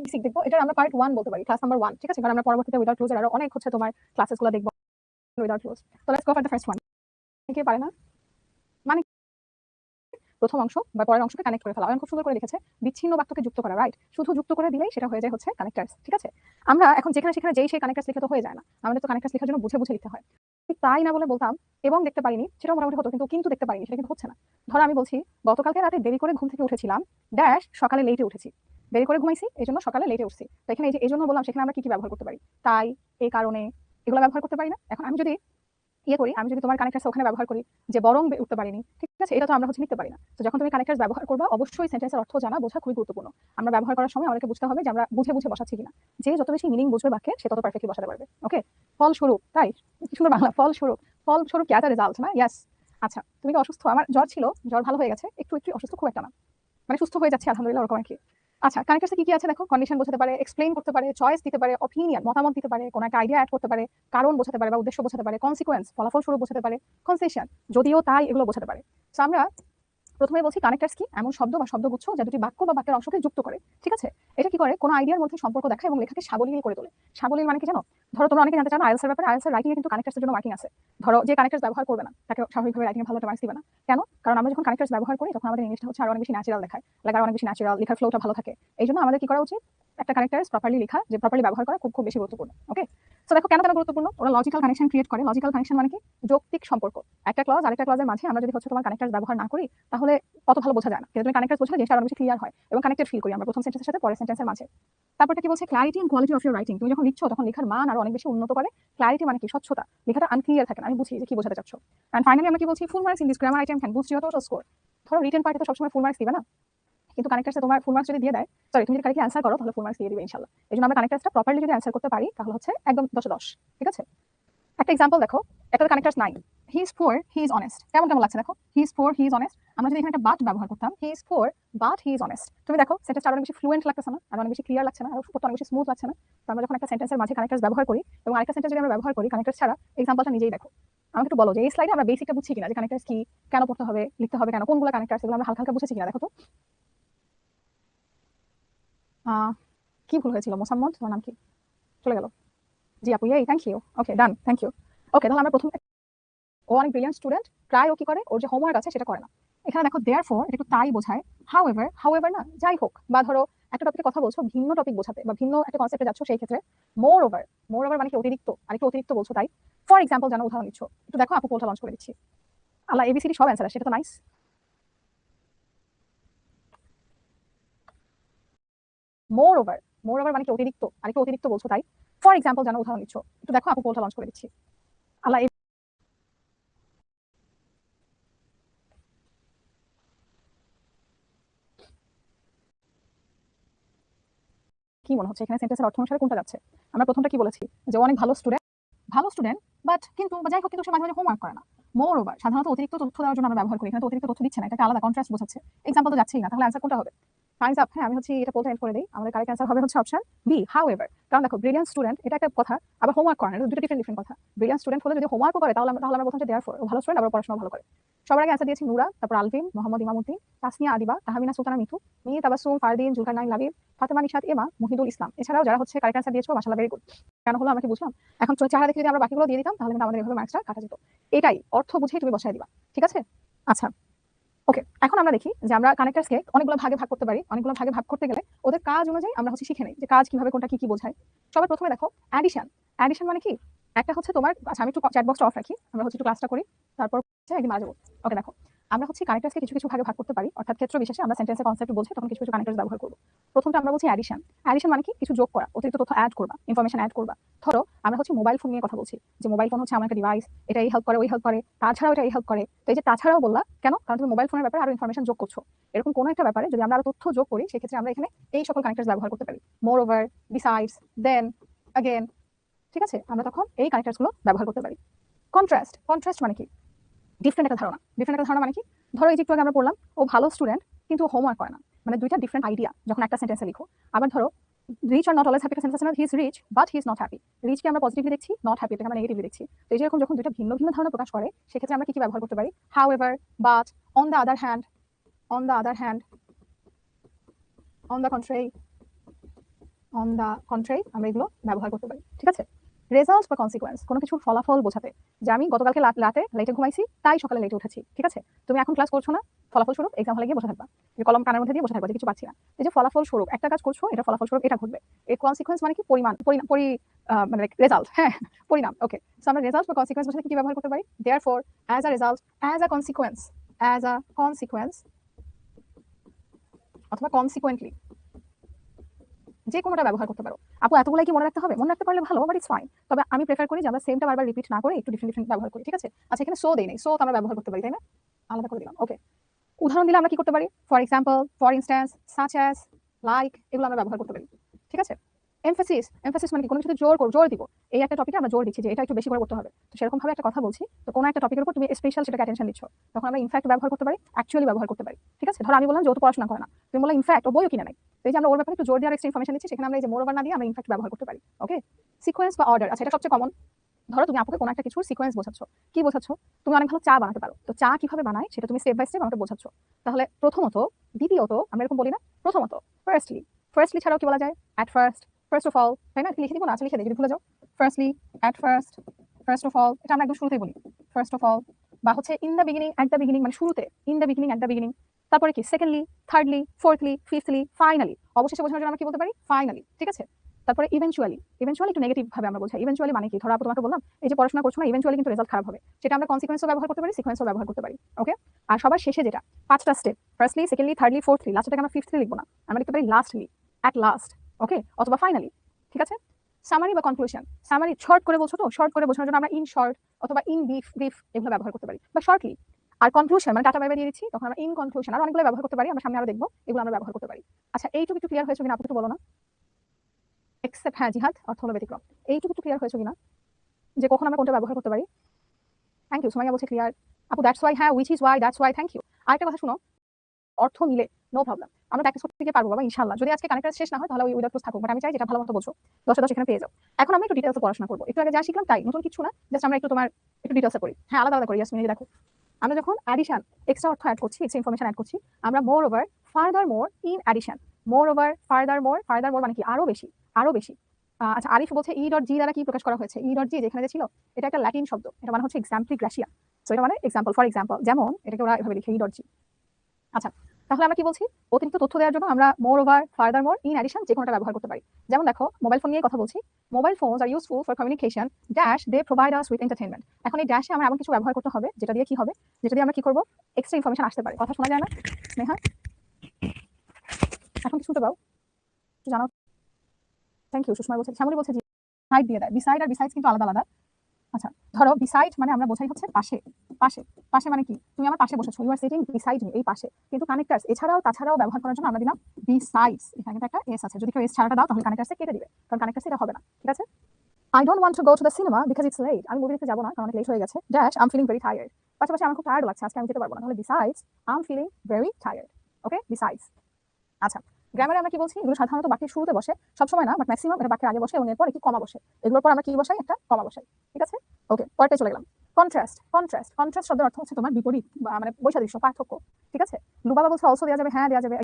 Basic দেখবো, এটা আমরা পার্ট 1 বলতে পারি, ক্লাস নাম্বার 1, ঠিক আছে? কারণ আমরা পরবর্তীতে উইদাউট ক্লোজ এর আরো অনেক হচ্ছে তোমার ক্লাসেসগুলো দেখবো উইদাউট ক্লোজ। তো let's go for the first one. কে পারে না মানে প্রথম অংশ বা পরের অংশকে কানেক্ট করে ফেলা। অয়ন খুব সুন্দর করে লিখেছে বিচ্ছিন্ন বাক্যকে যুক্ত করা, রাইট? শুধু যুক্ত করে দিলেই সেটা হয়ে যায় হচ্ছে কানেক্টার্স, ঠিক আছে? আমরা এখন যেখানে সেখানে যেই সেই কানেক্টার্স লিখে তো হয়ে যায় না, আমাদের তো কানেক্টার্স লেখার জন্য বুঝে বুঝে লিখতে হয়। তাই না বলে বলতাম এবং দেখতে পারিনি, সেটাও মোটামুটি হতো, কিন্তু দেখতে পারিনি, সেটা কিন্তু হচ্ছে না। ধরো আমি বলছি গতকালকে রাতে দেরি করে ঘুম থেকে উঠেছিলাম ড্যাশ সকালে লেটে উঠেছি, দেরি করে ঘুমাইছি এই জন্য সকালে লেটে উঠছি। তো এখানে এই জন্য বললাম, সেখানে আমরা কি কি ব্যবহার করতে পারি? তাই, এই কারণে, এগুলো ব্যবহার করতে পারি না? এখন আমি যদি করি, আমি যদি তোমার কানেক্টার্স ওখানে ব্যবহার করি যে বরং উঠতে পারিনি, ঠিক আছে? এটা তো আমরা হচ্ছে লিখতে পারি না। তো যখন তুমি কানেক্টার্স ব্যবহার করবা অবশ্যই সেন্টেন্সের অর্থ জানা বোঝা খুবই গুরুত্বপূর্ণ। আমরা ব্যবহার করার সময় আমাদেরকে বুঝতে হবে যে আমরা বুঝে বুঝে বসাচ্ছি কিনা। যে যত বেশি মিনিং বুঝবে বাক্যে সে তত পারফেক্টলি বসাতে পারবে। ওকে, ফলস্বরূপ, তাই কি সুন্দর বাংলা, ফলস্বরূপ। ফলস্বরূপ কি একটা রেজাল্ট না? ইয়েস। আচ্ছা, তুমি কি অসুস্থ? আমার জ্বর ছিল, জ্বর ভালো হয়ে গেছে, একটু একটু অসুস্থ, খুব একটা না, মানে সুস্থ হয়ে যাচ্ছে আলহামদুলিল্লাহ, ওরকম আর কি। আচ্ছা, কানেক্টার্সে কি কি আছে দেখো, কন্ডিশন বোঝাতে পারে, এক্সপ্লেইন করতে পারে, চয়েস দিতে পারে, অপিনিয়ন মতামত দিতে পারে, কোন একটা আইডিয়া অ্যাড করতে পারে, কারণ বোঝাতে পারে বা উদ্দেশ্য বোঝাতে পারে, কনসিকোয়েন্স ফলাফল স্বরূপ বোঝাতে পারে, কনসেশন যদিও তাই, এগুলো বোঝাতে পারে। তো আমরা প্রথমে বলছি কানেক্টার্স কি এমন শব্দ বা শব্দগুচ্ছ যা দুটি বাক্য বা বাক্যের অংশকে যুক্ত করে, ঠিক আছে? এটা কি করে, কোন আইডিয়ার মধ্যে সম্পর্ক দেখা এবং লেখাকে সাবলীল করে তোলে। সাবলীল মানে কি জানো? ধরো তোমরা অনেকে জানতে চাও আইএলটিএস এর ব্যাপারে, আইএলটিএস এর রাইটিং এ কিন্তু কানেক্টার্সের জন্য মার্কিং আছে। ধরো যে কানেক্টার্স ব্যবহার করবে না তাকে স্বাভাবিকভাবে রাইটিং এ ভালো একটা মার্কস দিবে না। কেন? কারণ আমরা যখন কানেক্টার্স ব্যবহার করি তখন আমাদের ইংলিশটা হচ্ছে আরো অনেক বেশি ন্যাচারাল দেখায়, লেখার অনেক বেশি ন্যাচারাল, লেখার ফ্লোটা ভালো থাকে। এইজন্য আমাদের কি করা উচিত, একটা কানেক্টার্স প্রপারলি লেখা, যে প্রপারলি ব্যবহার করা খুব খুব বেশি গুরুত্বপূর্ণ। ওকে, সো দেখো কেন কেন গুরুত্বপূর্ণ, ওরা লজিক্যাল কানেকশন ক্রিয়েট করে। লজিক্যাল কানেকশন মানে কি? যৌক্তিক সম্পর্ক। একটা ক্লজ আরেকটা ক্লজের মাঝে আমরা যদি হচ্ছে তোমার কানেক্টার্স ব্যবহার না করি তাহলে অত ভালো বোঝা যায় না। কিন্তু তুমি কানেক্টার্স বোঝালে জিনিসটা আরো বেশি ক্লিয়ার হয় এবং কানেক্টেড ফিল করি আমরা প্রথম সেন্টেন্সের সাথে পরের সেন্টেন্সের মাঝে। তারপরটা কি বলছে, clarity and quality of your writing. তুমি যখন লিখছো তখন লেখার মান আরো অনেক বেশি উন্নত করে। ক্লারিটি মানে কি? স্বচ্ছতা, লেখাটা আনক্লিয়ার থাকে না, আমি বুঝি যে কি বোঝাতে চাচ্ছ। এন্ড ফাইনালি আমরা কি বলছি, full marks in this grammar item can boost your total score. ধরো রিটেন পার্টে তো সবসময় ফুল মার্কস দিবে না, কিন্তু কানেক্টার্সে তোমার ফুল মার্কস যদি দিয়ে দেয়, সরি তুমি যদি কারেক্টলি অ্যান্সার করো তাহলে ফুল মার্কস দিয়ে দিবে ইনশাআল্লাহ। এইজন্য আমরা কানেক্টার্সটা প্রপারলি যদি অ্যান্সার করতে পারি তাহলে হচ্ছে একদম 10 এ 10, ঠিক আছে? একটা এক্সাম্পল দেখো, একটা কানেক্টার্স নাই, he is poor he is honest. কেমন কেমন লাগছে দেখো, he is poor he is honest. আমরা যদি এখানে একটা বাট ব্যবহার করতাম, he is poor but he is honest, তুমি দেখো সেন্টেন্সটা আরো অনেক বেশি ফ্লুয়েন্ট লাগছে না, আরো অনেক বেশি ক্লিয়ার লাগছে না, আর করতে অনেক বেশি স্মুথ লাগছে না? তো আমরা যখন একটা সেন্টেন্সের মাঝে কানেক্টার্স ব্যবহার করি এবং আরেকটা সেন্টেন্স যদি আমরা ব্যবহার করি কানেক্টার্স ছাড়া, এক্সাম্পলটা নিজেই দেখো। আমাকে একটু বলো যে এই স্লাইডে আমরা বেসিকটা বুঝছি কিনা, যে কানেক্টার্স কি, কেন পড়তে হবে, লিখতে হবে কেন, কোনগুলো কানেক্টার্স, এগুলো আমরা হালকা হালকা বুঝেছি কিনা দেখো তো। কি ভুল হয়েছিল? মোসাম্মদ, তোমার নাম কি? চলে গেল। জি আপু, এই thank you. Okay done, thank you. Okay, তাহলে আমরা প্রথম, ও অনেক ব্রিলিয়ান্ট স্টুডেন্ট, প্রায় ও কি করে, ওর যে হোমওয়ার্ক আছে সেটা করে না। এখানে দেখো দেয়ারফর, এটা একটু তাই বোঝায়। হাউএভার, হাউএভার না, যাই হোক, বা ধরো একটা টপিকে কথা বলছো, ভিন্ন টপিক বোঝাতে বা ভিন্ন একটা কনসেপ্টে যাচ্ছ, সেই ক্ষেত্রে মোর ওভার, মোর ওভার মানে কি? অতিরিক্ত, আর একটু অতিরিক্ত বলছো তাই। ফর এক্সাম্পল জানো, উদাহরণ দিচ্ছ, একটু দেখো আপু পোলটা লঞ্চ করে দিচ্ছি। আল্লাহ, এবিসিডি সব অ্যান্সার, সেটা তো নাইস। মোর ওভার, মোর ওভার মানে কি? অতিরিক্ত, আর একটু অতিরিক্ত বলছো তাই। ফর এক্সাম্পল জানো, উদাহরণ দিচ্ছ, একটু দেখো আপু পোলটা লঞ্চ করে দিচ্ছি। আল্লাহ, কি মনে হচ্ছে এখানে সেন্টেন্সের অর্থ অনুসারে কোনটা যাচ্ছে? আমরা প্রথমটা কি বলেছি, যে ও অনেক ভালো স্টুডেন্ট, ভালো স্টুডেন্ট, বাট কিন্তু বা যাই হোক, কিন্তু সে মাঝে মাঝে হোমওয়ার্ক করে না। মোর ওভার সাধারণত অতিরিক্ত তথ্য দেওয়ার জন্য আমরা ব্যবহার করি, এখানে তো অতিরিক্ত তথ্য দিচ্ছে না, এটা আলাদা কন্ট্রাস্ট বোঝাচ্ছে। এক্সাম্পল তো যাচ্ছেই না, তাহলে অ্যান্সার কোনটা হবে? Times up. হ্যাঁ, আমি হচ্ছে এটা বলতে এন্ড করে দিই, আমাদের কারেক্ট অ্যান্সার হবে হচ্ছে অপশন বি, হাউএভার। কারণ দেখো ব্রিলিয়ান্ট স্টুডেন্ট এটা একটা কথা, আবার হোমওয়ার্ক করে না, এটা দুটো ডিফারেন্ট ডিফারেন্ট কথা। ব্রিলিয়ান্ট স্টুডেন্ট হলে যদি হোমওয়ার্কও করে তাহলে আমরা বলতাম যে দেয়ারফর ও ভালো স্টুডেন্ট, আবার পড়াশোনা ভালো করে। সবার আগে অ্যান্সার দিয়েছি নুরা, তারপর আলভিন, মোহাম্মদ ইমামউদ্দিন, তাসনিয়া আদিবা, তাহমিনা সুলতানা মিঠু, মিহি তাবাসসুম, ফারদিন, জুলকারনাইন লাবিব, ফাতেমা নিশাত এমা, মুহিদুল ইসলাম। এছাড়াও যারা হচ্ছে কারেক্ট অ্যান্সার দিয়েছো মাশাআল্লাহ, ভেরি গুড। কেন হলো আমাকে বুঝলাম। এখন চেহারা দেখে যদি আমরা বাকিগুলো দিয়ে দিতাম তাহলে কিন্তু আমাদের এভাবে মার্কসটা কাটা যেত। এটাই অর্থ বুঝেই তুমি বসায় দিবা, ঠিক আছে? আচ্ছা, ওকে, এখন আমরা দেখি যে আমরা কানেক্টার্সকে অনেকগুলো ভাগে ভাগ করতে পারি। অনেকগুলো ভাগে ভাগ করতে গেলে ওদের কাজ অনুযায়ী আমরা হচ্ছে শিখে নেই যে কাজ কিভাবে, কোনটা কি কি বোঝায়। সবার প্রথমে দেখো অ্যাডিশন। অ্যাডিশন মানে কি? একটা হচ্ছে তোমার, আচ্ছা আমি একটু চ্যাট বক্সটা অফ রাখি, আমরা হচ্ছে একটু ক্লাসটা করি, তারপর হচ্ছে একদিন মারা যাবো। ওকে দেখো, আমরা হচ্ছে কানেক্টার্সকে কিছু কিছু ভাগে ভাগ করতে পারি, অর্থাৎ ক্ষেত্র বিশেষে আমরা সেন্টেন্সের কনসেপ্ট বলছি তখন কিছু কিছু কানেক্টার্স ব্যবহার করবো। প্রথমটা আমরা বলছি অ্যাডিশন। অ্যাডিশন মানে কি? কিছু যোগ করা, অতিরিক্ত তথ্য অ্যাড করবা, ইনফরমেশন অ্যাড করবা। ধরো আমরা হচ্ছে মোবাইল ফোন নিয়ে কথা বলছি, যে মোবাইল ফোন হচ্ছে আমার একটা ডিভাইস, এটা এই হেল্প করে ওই হেল্প করে, তাছাড়াও এটা এই হেল্প করে। তো এই যে তাছাড়াও বললা কেন? কারণ তুমি মোবাইল ফোনের ব্যাপারে আরো ইনফরমেশন যোগ করছো। এরকম কোনো একটা ব্যাপারে যদি আমরা আরো তথ্য যোগ করি সেক্ষেত্রে আমরা এখানে এই সকল কানেক্টার্স ব্যবহার করতে পারি। মোর ওভার, বিসাইডস, দেন, अगेन, ঠিক আছে? আমরা তখন এই কানেক্টার্স গুলো ব্যবহার করতে পারি। কন্ট্রাস্ট। কন্ট্রাস্ট মানে কি? ডিফারেন্ট একটা ধারণা। ডিফারেন্ট একটা ধারণা মানে কি? ধরো এই যে একটু আগে আমরা পড়লাম ও ভালো স্টুডেন্ট কিন্তু হোমওয়ার্ক করে না, মানে দুইটা ডিফারেন্ট আইডিয়া যখন একটা সেন্টেন্সে লিখো। আবার ধরো rich are not always happy, sentence আছে না, he is rich but he is not happy. রিচকে আমরা পজিটিভলি দেখছি, নট হ্যাপি আমরা নেগেটিভলি দেখছি। তো এই যে এরকম যখন দুইটা ভিন্ন ভিন্ন ধারণা প্রকাশ করে সেক্ষেত্রে আমরা কি কি ব্যবহার করতে পারি? However, but, on the other hand, on the other hand, on the contrary, on the contrary আমরা এগুলো ব্যবহার করতে পারি। ঠিক আছে? রেজাল্ট বা কনসিকোয়েন্স কোনো কিছুর ফলাফল বোঝাতে, যে আমি গতকালকে রাতে লেটে ঘুমাইছি তাই সকালে লেটে উঠেছি। ঠিক আছে? তুমি এখন ক্লাস করছো না, ফলাফল স্বরূপ এক্সাম হলে গিয়ে বসে থাকবা, যে কলম কানের মধ্যে দিয়ে বসে থাকবা যে কিছু পাচ্ছি না। এই যে ফলাফল স্বরূপ একটা কাজ করছো, এটা ফলাফল স্বরূপ এটা ঘটবে। এই কনসিকোয়েন্স মানে কি পরিমাণ, মানে রেজাল্ট। হ্যাঁ, পরিণাম। ওকে, সো আমরা রেজাল্ট বা কনসিকোয়েন্স বোঝাতে কি ব্যবহার করতে পারি? Therefore as a result, as a consequence, অথবা কনসিকুয়েন্টলি, যে কোনোটা ব্যবহার করতে পারো। আপু এতগুলাই কি মনে রাখতে হবে? মনে রাখতে পারলে ভালো, বাট ইটস ফাইন। তবে আমি প্রেফার করি যে আমরা সেমটা বারবার রিপিট না করে একটু ডিফারেন্ট ব্যবহার করি। ঠিক আছে? আচ্ছা, এখানে সো দেই নাই, সো তো আমরা ব্যবহার করতে পারি, তাই না? আলাদা করে দিলাম। ওকে, উদাহরণ দিলে আমরা কি করতে পারি? For example, for instance, such as, like, এগুলো আমরা ব্যবহার করতে পারি। ঠিক আছে? এমফাসিস মানে কি? কোনো কিছুতে জোর দিব। এই একটা টপিকে আমরা জোর দিচ্ছি যে এটা একটু বেশি করে করতে হবে। তো সেরকম ভাবে একটা কথা বলছি, তো কোনো একটা টপিকের উপর তুমি স্পেশাল সেটাকে অ্যাটেনশন দিচ্ছ, তখন আমরা ইনফ্যাক্ট ব্যবহার করতে পারি, অ্যাকচুয়ালি ব্যবহার করতে পারি। ঠিক আছে? ধরো আমি বললাম যে ও তো পড়াশোনা করে না, তুমি বললে ইনফ্যাক্ট ও বইও কিনে নাই। তো এই যে আমরা ওর ব্যাপারে একটু জোর দেওয়ার এক্সট্রা ইনফরমেশন দিচ্ছি, সেখানে আমরা এই যে মোর ওভার না দিয়ে আমরা ইনফ্যাক্ট ব্যবহার করতে পারি। ওকে, সিকোয়েন্স বা অর্ডার। আচ্ছা, এটা সবচেয়ে কমন। ধরো তুমি আপুকে কোনো একটা কিছুর সিকোয়েন্স বোঝাচ্ছ। কি বোঝাচ্ছ? তুমি অনেক ভালো চা বানাতে পারো, তো চা কিভাবে বানায় সেটা তুমি স্টেপ বাই স্টেপ আমাকে বোঝাচ্ছ। তাহলে প্রথমত, দ্বিতীয়ত, আমরা এরকম বলি না? প্রথমত, ফার্স্টলি ছাড়াও কি বলা যায়? At first, first of all, তাই না? লিখে দিব না? আচ্ছা, লিখে দিই যদি ভুলে যাও। Firstly, at first, first of all, এটা আমরা একদম শুরুতেই বলি, ফার্স্ট অফ অল। বা হচ্ছে in the beginning, at the beginning, মানে শুরুতে, in the beginning, at the beginning. তারপরে কি? Secondly, thirdly, fourthly, fifthly, finally. অবশেষে বোঝানোর জন্য আমরা কি বলতে পারি? ফাইনালি। ঠিক আছে? তারপরে ইভেনচুয়ালি একটু নেগেটিভ ভাবে আমরা বোঝাই। ইভেনচুয়ালি মানে কি? ধরো আপু তোমাকে বললাম এই যে পড়াশোনা করছো না, ইভেনচুয়ালি কিন্তু রেজাল্ট খারাপ হবে, সেটা আমরা কনসিকোয়েন্সও ব্যবহার করতে পারি, সিকোয়েন্সও ব্যবহার করতে পারি। ওকে, আর সবার শেষে যেটা, পাঁচটা step, firstly, secondly, thirdly, fourthly, লাস্টটাকে আমরা ফিফথলি লিখবো না, আমরা লিখতে পারি লাস্টলি, অ্যাট লাস্ট। ওকে, অথবা ফাইনালি। ঠিক আছে? সামারি বা কনক্লুশন। সামারি শর্ট করে বলছো, তো শর্ট করে বোঝানোর জন্য আমরা ইন শর্ট অথবা ইন ব্রিফ এগুলো ব্যবহার করতে পারি, বা শর্টলি। আর কনক্লুশন মানে টাটা বাই বাই দিয়ে দিচ্ছি, তখন আমরা ইন কনক্লুশন, আর অনেকগুলো ব্যবহার করতে পারি, আমরা সামনে আরো দেখবো, এগুলো আমরা ব্যবহার করতে পারি। আচ্ছা, এইটুকু একটু ক্লিয়ার হয়েছে কিনা আপু একটু বলো না? এক্সেপ্ট, হ্যাঁ, জিহাদ অর্থ হলো ব্যতিক্রম। এইটুকু একটু ক্লিয়ার হয়েছে কিনা যে কখন আমরা কোনটা ব্যবহার করতে পারি? থ্যাংক ইউ, সুমাইয়া বলছে ক্লিয়ার। আপু দ্যাটস ওয়াই, হ্যাঁ, which is why, that's why, thank you. আরেকটা কথা শুনো, অর্থ মিলে নো প্রবলেম, আমরা প্র্যাকটিস করতে গিয়ে পারবো বাবা ইনশাআল্লাহ। যদি আজকে কানেক্টার শেষ না হয় তাহলে ওই উইদাউট ক্লোজ থাকুক, বাট আমি চাই যেটা ভালো মতো বলছো 10 এখানে পেয়ে যাও। এখন আমরা একটু ডিটেলসে পড়াশোনা করবো, একটু আগে যা শিখলাম তাই, নতুন কিছু না, জাস্ট আমরা একটু ডিটেলসে করি। হ্যাঁ, আলাদা আলাদা করি। ইয়াসমিন, দেখো, আমরা যখন অ্যাডিশন, এক্সট্রা অর্থ অ্যাড করছি, এক্সট্রা ইনফরমেশন অ্যাড করছি, আমরা moreover, furthermore, in addition, moreover, furthermore মানে কি? আরো বেশি, আরো বেশি। আচ্ছা, আরিফ বলছে ই ডট জি দ্বারা কি প্রকাশ করা হয়েছে? ই ডট জি যেখানে যে ছিল, এটা একটা ল্যাটিন শব্দ, এটা মানে হচ্ছে এক্সাম্পলি গ্রাসিয়া। সো এটা মানে এক্সাম্পল, ফর এক্সাম্পল, যেমন এটাকে ওরা এভাবে লিখে ই ডট জি। আচ্ছা, তাহলে আমরা কি বলছি? অতিরিক্ত তথ্য দেওয়ার জন্য আমরা moreover, furthermore, in addition যে কোনোটা ব্যবহার করতে পারি। যেমন দেখো, মোবাইল ফোন নিয়ে কথা বলছি, mobile phones are useful for communication dash they provide us with entertainment. এখন এই ড্যাশে আমরা এমন কিছু ব্যবহার করতে হবে যেটা দিয়ে কি হবে, যেটা দিয়ে আমরা কি করবো, এক্সট্রা ইনফরমেশন আসতে পারে। কথা শোনা যায় না স্নেহা? এখন কি শুনতে পাও? একটু জানাও। Thank you. সুষমা বলছে, শ্যামলী বলছে জি, সাইড দিয়ে দেয়। বিসাইড আর বিসাইডস কিন্তু আলাদা আলাদা। আচ্ছা, ধরো বিসাইড মানে আমরা বোঝাই হচ্ছে পাশে, পাশে, পাশে মানে কি? তুমি আমার পাশে বসেছো, you are sitting beside me, এই পাশে। কিন্তু কানেক্টার্স এছাড়াও তাছাড়াও ব্যবহার করার জন্য আমরা দিলাম বিসাইডস, এখানে কিন্তু একটা এস আছে, যদি কেউ এস ছাড়াটা দাও তাহলে কানেক্টার্সে কেটে দিবে, কারণ কানেক্টার্সে এটা হবে না। ঠিক আছে? I don't want to go to the cinema because it's late, আমি মুভি দেখতে যাবো না কারণ অনেক লেট হয়ে গেছে, dash I am feeling very tired, পাশাপাশি আমার খুব টায়ার্ড লাগছে, আজকে আমি যেতে পারবো না, তাহলে besides I am feeling very tired. Okay, besides. আচ্ছা, গ্রামারে আমরা কি বলছি? এগুলো সাধারণত বাক্যের শুরুতে বসে, সবসময় না, বাট ম্যাক্সিমাম এটা বাক্যের আগে বসে এবং এরপর একটি কমা বসে। এগুলোর পর আমরা কি বসাই? একটা কমা বসাই। ঠিক আছে? ওকে, পরেরটায় চলে গেলাম। কন্ট্রাস্ট শব্দের অর্থ হচ্ছে তোমার বিপরীত, বা মানে বৈসাদৃশ্য, পার্থক্য। ঠিক আছে? লুবাবা বলছে অলসো দেওয়া যাবে, হ্যাঁ দেওয়া যাবে।